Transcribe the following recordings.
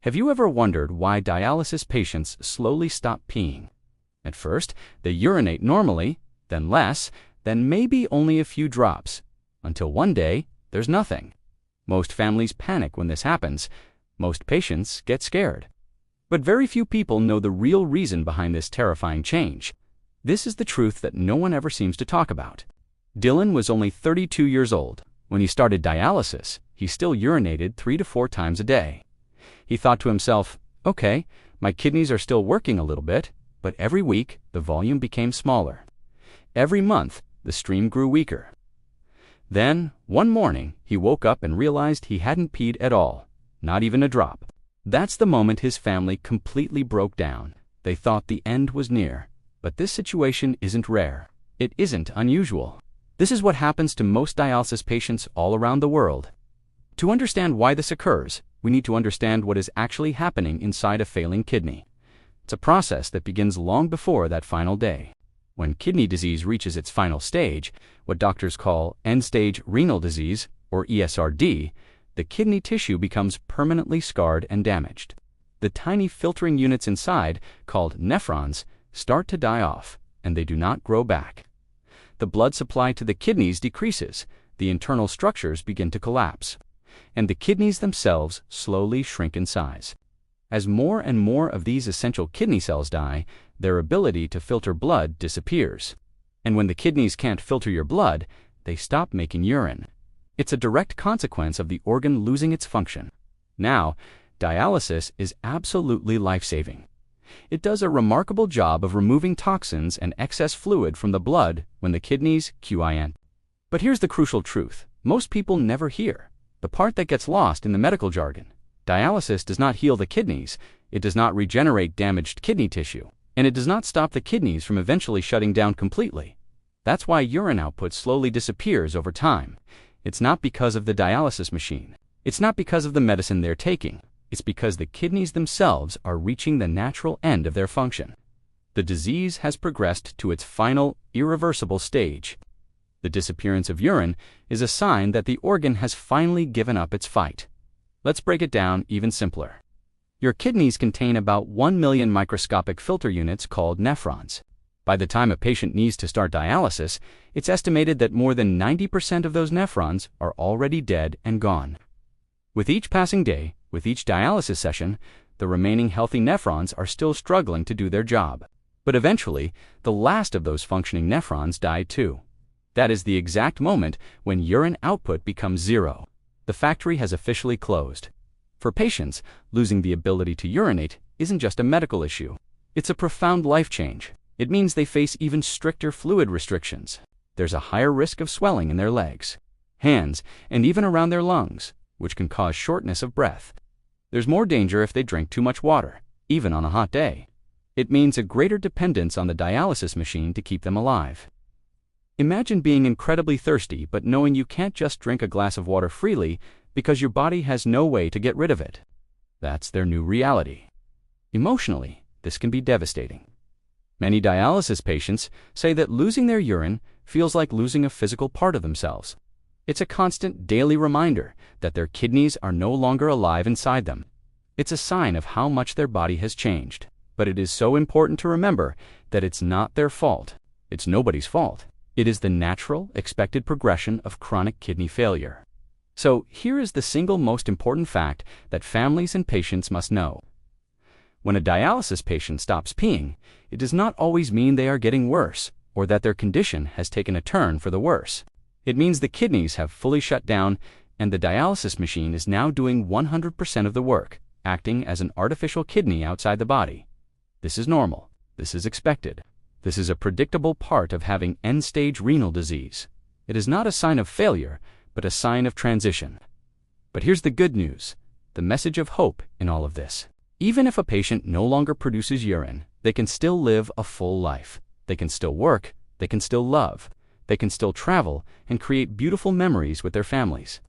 Have you ever wondered why dialysis patients slowly stop peeing? At first, they urinate normally, then less, then maybe only a few drops, until one day, there's nothing. Most families panic when this happens. Most patients get scared. But very few people know the real reason behind this terrifying change. This is the truth that no one ever seems to talk about. Dylan was only 32 years old. When he started dialysis, he still urinated 3 to 4 times a day. He thought to himself, okay, my kidneys are still working a little bit, but every week the volume became smaller. Every month, the stream grew weaker. Then, one morning, he woke up and realized he hadn't peed at all, not even a drop. That's the moment his family completely broke down. They thought the end was near. But this situation isn't rare. It isn't unusual. This is what happens to most dialysis patients all around the world. To understand why this occurs, we need to understand what is actually happening inside a failing kidney. It's a process that begins long before that final day. When kidney disease reaches its final stage, what doctors call end-stage renal disease, or ESRD, the kidney tissue becomes permanently scarred and damaged. The tiny filtering units inside, called nephrons, start to die off, and they do not grow back. The blood supply to the kidneys decreases, the internal structures begin to collapse, and the kidneys themselves slowly shrink in size. As more and more of these essential kidney cells die, their ability to filter blood disappears. And when the kidneys can't filter your blood, they stop making urine. It's a direct consequence of the organ losing its function. Now, dialysis is absolutely life-saving. It does a remarkable job of removing toxins and excess fluid from the blood when the kidneys QIN. But here's the crucial truth. Most people never hear the part that gets lost in the medical jargon. Dialysis does not heal the kidneys, it does not regenerate damaged kidney tissue, and it does not stop the kidneys from eventually shutting down completely. That's why urine output slowly disappears over time. It's not because of the dialysis machine. It's not because of the medicine they're taking. It's because the kidneys themselves are reaching the natural end of their function. The disease has progressed to its final, irreversible stage. The disappearance of urine is a sign that the organ has finally given up its fight. Let's break it down even simpler. Your kidneys contain about 1 million microscopic filter units called nephrons. By the time a patient needs to start dialysis, it's estimated that more than 90% of those nephrons are already dead and gone. With each passing day, with each dialysis session, the remaining healthy nephrons are still struggling to do their job. But eventually, the last of those functioning nephrons die too. That is the exact moment when urine output becomes zero. The factory has officially closed. For patients, losing the ability to urinate isn't just a medical issue. It's a profound life change. It means they face even stricter fluid restrictions. There's a higher risk of swelling in their legs, hands, and even around their lungs, which can cause shortness of breath. There's more danger if they drink too much water, even on a hot day. It means a greater dependence on the dialysis machine to keep them alive. Imagine being incredibly thirsty but knowing you can't just drink a glass of water freely because your body has no way to get rid of it. That's their new reality. Emotionally, this can be devastating. Many dialysis patients say that losing their urine feels like losing a physical part of themselves. It's a constant daily reminder that their kidneys are no longer alive inside them. It's a sign of how much their body has changed. But it is so important to remember that it's not their fault. It's nobody's fault. It is the natural, expected progression of chronic kidney failure. So here is the single most important fact that families and patients must know. When a dialysis patient stops peeing, it does not always mean they are getting worse or that their condition has taken a turn for the worse. It means the kidneys have fully shut down and the dialysis machine is now doing 100% of the work, acting as an artificial kidney outside the body. This is normal. This is expected. This is a predictable part of having end-stage renal disease. It is not a sign of failure, but a sign of transition. But here's the good news, the message of hope in all of this. Even if a patient no longer produces urine, they can still live a full life. They can still work, they can still love, they can still travel and create beautiful memories with their families.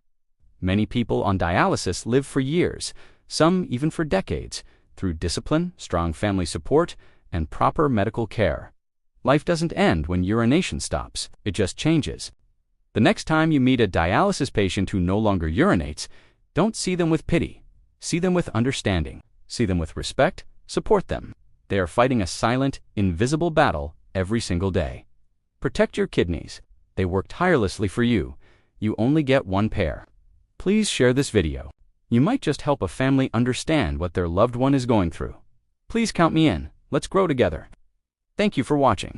Many people on dialysis live for years, some even for decades, through discipline, strong family support, and proper medical care. Life doesn't end when urination stops, it just changes. The next time you meet a dialysis patient who no longer urinates, don't see them with pity. See them with understanding. See them with respect. Support them. They are fighting a silent, invisible battle every single day. Protect your kidneys. They work tirelessly for you. You only get one pair. Please share this video. You might just help a family understand what their loved one is going through. Please count me in. Let's grow together. Thank you for watching.